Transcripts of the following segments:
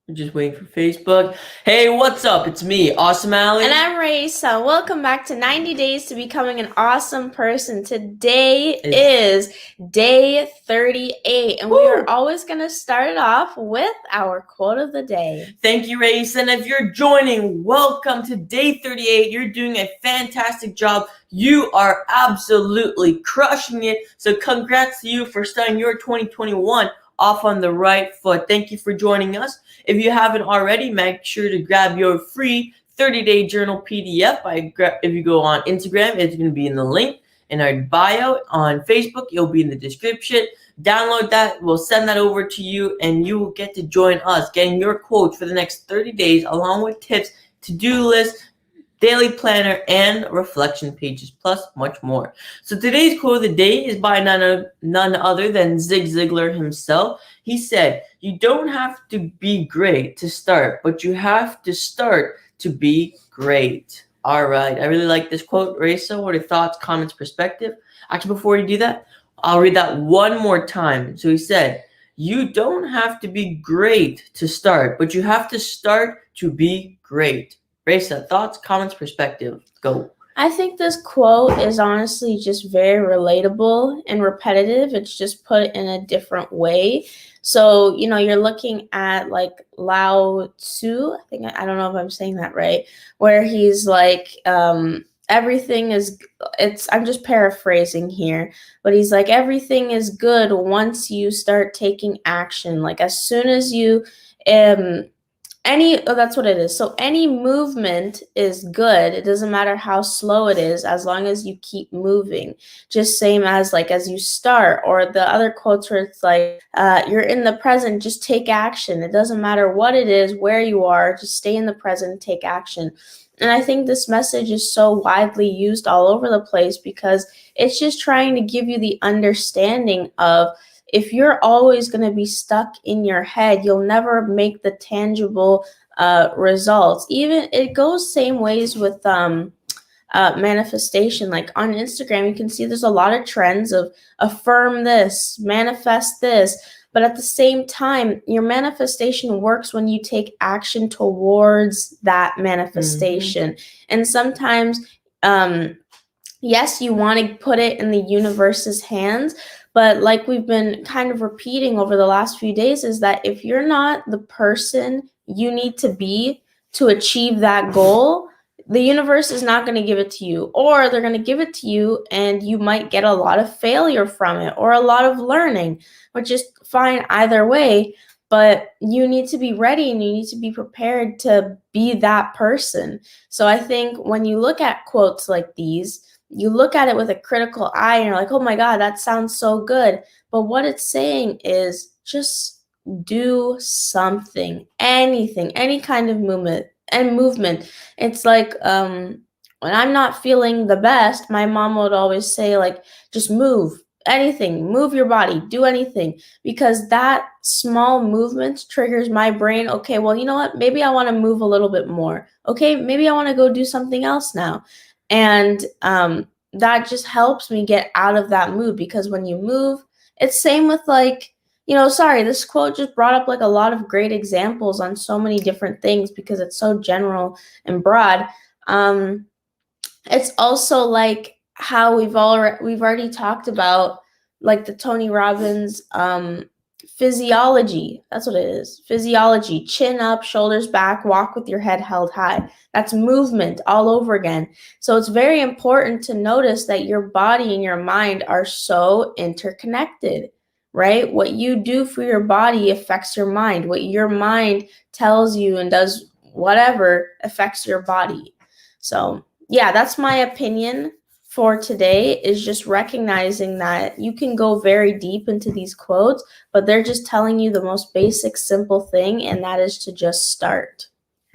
We're just waiting for Facebook. Hey, what's up? It's me, Awesome Alley. And I'm Raisa. Welcome back to 90 Days to Becoming an Awesome Person. Today is day 38, and we are always going to start it off with our quote of the day. Thank you, Raisa. And if you're joining, welcome to day 38. You're doing a fantastic job. You are absolutely crushing it. So congrats to you for starting your 2021 off on the right foot. Thank you for joining us. If you haven't already, make sure to grab your free 30-day journal PDF. If you go on Instagram, it's going to be in the link in our bio. On Facebook, it'll be in the description. Download that. We'll send that over to you, and you will get to join us getting your quotes for the next 30 days, along with tips, to-do lists, daily planner, and reflection pages, plus much more. So today's quote of the day is by none other than Zig Ziglar himself. He said, "You don't have to be great to start, but you have to start to be great." All right. I really like this quote. Raisa, what are your thoughts, comments, perspective? Actually, before you do that, I'll read that one more time. So he said, "You don't have to be great to start, but you have to start to be great." Raisa, thoughts, comments, perspective. Go. I think this quote is honestly just very relatable and repetitive. It's just put in a different way. So, you're looking at like Lao Tzu. I don't know if I'm saying that right, where he's like, everything is, I'm just paraphrasing here, but he's like, everything is good once you start taking action. Like as soon as you, that's what it is. So any movement is good. It doesn't matter how slow it is, as long as you keep moving. Just same as like as you start, or the other quotes where it's like, you're in the present, just take action. It doesn't matter what it is, where you are, just stay in the present, take action. And I think this message is so widely used all over the place because it's just trying to give you the understanding of, if you're always going to be stuck in your head, you'll never make the tangible results. Even it goes same ways with manifestation. Like on Instagram, you can see there's a lot of trends of affirm this, manifest this. But at the same time, your manifestation works when you take action towards that manifestation. And sometimes, yes, you want to put it in the universe's hands, but like we've been kind of repeating over the last few days, is that if you're not the person you need to be to achieve that goal, the universe is not going to give it to you, or they're going to give it to you and you might get a lot of failure from it or a lot of learning, which is fine either way. But you need to be ready and you need to be prepared to be that person. So I think when you look at quotes like these, you look at it with a critical eye and you're like, oh my God, that sounds so good. But what it's saying is just do something, anything, any kind of movement. It's like, when I'm not feeling the best, my mom would always say, like, just move. Anything, move your body, do anything, because that small movement triggers my brain. Okay, well, you know what? Maybe I want to move a little bit more. Okay, maybe I want to go do something else now. And that just helps me get out of that mood, because when you move, it's same with like, this quote just brought up like a lot of great examples on so many different things because it's so general and broad. It's also like how we've already talked about, like the Tony Robbins physiology. That's what it is. Physiology. Chin up, shoulders back, walk with your head held high. That's movement all over again. So it's very important to notice that your body and your mind are so interconnected, right? What you do for your body affects your mind. What your mind tells you and does whatever affects your body. So yeah, that's my opinion for today, is just recognizing that you can go very deep into these quotes, but they're just telling you the most basic, simple thing, and that is to just start.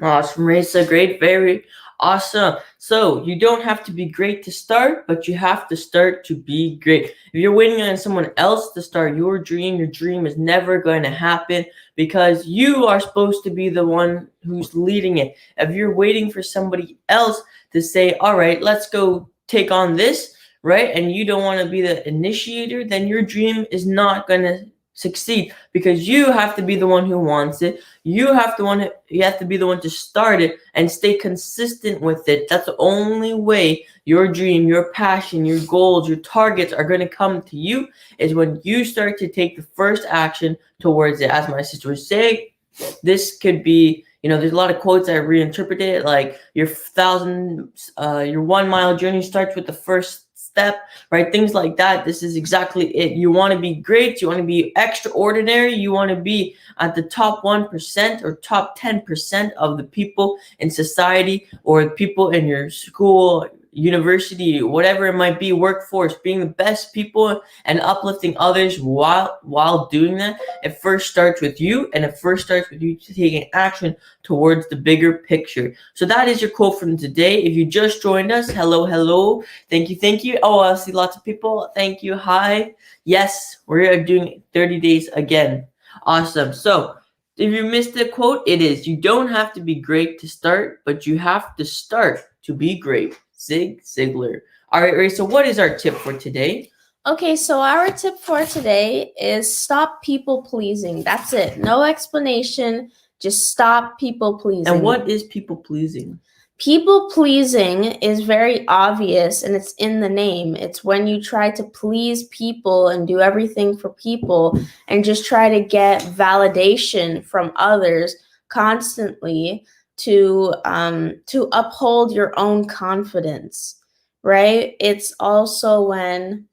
Awesome, Raisa. Great. Very awesome. So you don't have to be great to start, but you have to start to be great. If you're waiting on someone else to start your dream is never going to happen, because you are supposed to be the one who's leading it. If you're waiting for somebody else to say, all right, let's go take on this, right? And you don't want to be the initiator, then your dream is not going to succeed because you have to be the one who wants it. You have to be the one to start it and stay consistent with it. That's the only way your dream, your passion, your goals, your targets are going to come to you, is when you start to take the first action towards it. As my sister would say, this could be, there's a lot of quotes I reinterpreted it, like your 1 mile journey starts with the first step, right? Things like that. This is exactly it. You want to be great. You want to be extraordinary. You want to be at the top 1% or top 10% of the people in society, or people in your school, university, whatever it might be, workforce, being the best people and uplifting others while doing that. It first starts with you, and it first starts with you taking action towards the bigger picture. So that is your quote from today. If you just joined us, hello. Thank you. Oh, I see lots of people. Thank you. Hi. Yes, we are doing 30 days again. Awesome. So if you missed the quote, it is, you don't have to be great to start, but you have to start to be great. Zig Ziglar. All right, Ray, so what is our tip for today? Okay, so our tip for today is stop people pleasing. That's it. No explanation. Just stop people pleasing. And what is people pleasing? People pleasing is very obvious, and it's in the name. It's when you try to please people and do everything for people and just try to get validation from others constantly to uphold your own confidence, right? It's also when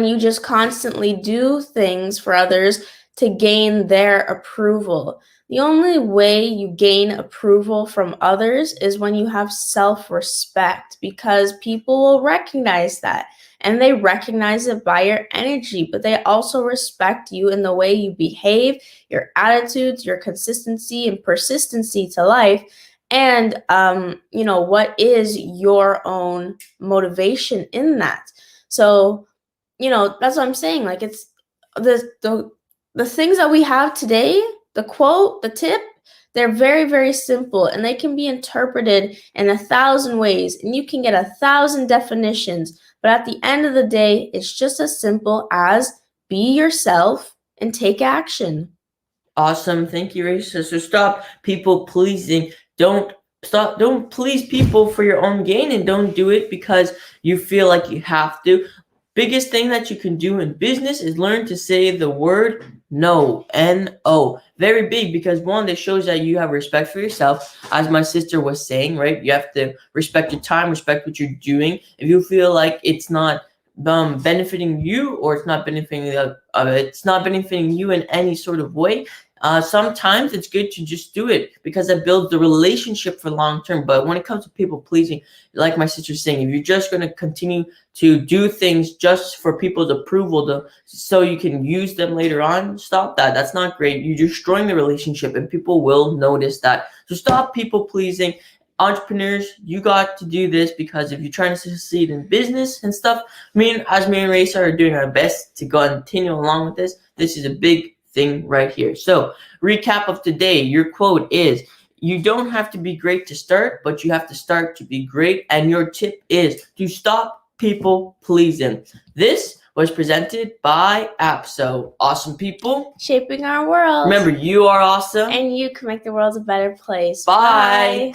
you just constantly do things for others to gain their approval. The only way you gain approval from others is when you have self-respect, because people will recognize that, and they recognize it by your energy, but they also respect you in the way you behave, your attitudes, your consistency and persistency to life, and what is your own motivation in that. So, that's what I'm saying. Like, it's the things that we have today, the quote, the tip, they're very, very simple, and they can be interpreted in 1,000 ways, and you can get 1,000 definitions. But at the end of the day, it's just as simple as be yourself and take action. Awesome. Thank you, Raisa. So stop people pleasing. Don't please people for your own gain, and don't do it because you feel like you have to. Biggest thing that you can do in business is learn to say the word no. N-O. Very big, because one, that shows that you have respect for yourself. As my sister was saying, right? You have to respect your time, respect what you're doing. If you feel like it's not benefiting you, or it's not benefiting you in any sort of way, sometimes it's good to just do it, because it builds the relationship for long term. But when it comes to people pleasing, like my sister's saying, if you're just going to continue to do things just for people's approval, so you can use them later on, stop that. That's not great. You're destroying the relationship, and people will notice that. So stop people pleasing. Entrepreneurs, you got to do this, because if you're trying to succeed in business and stuff, as me and Raisa are doing our best to continue along with this, this is a big thing right here. So recap of today, your quote is, you don't have to be great to start, but you have to start to be great. And your tip is to stop people pleasing. This was presented by APSO. Awesome people shaping our world. Remember, you are awesome, and you can make the world a better place. Bye.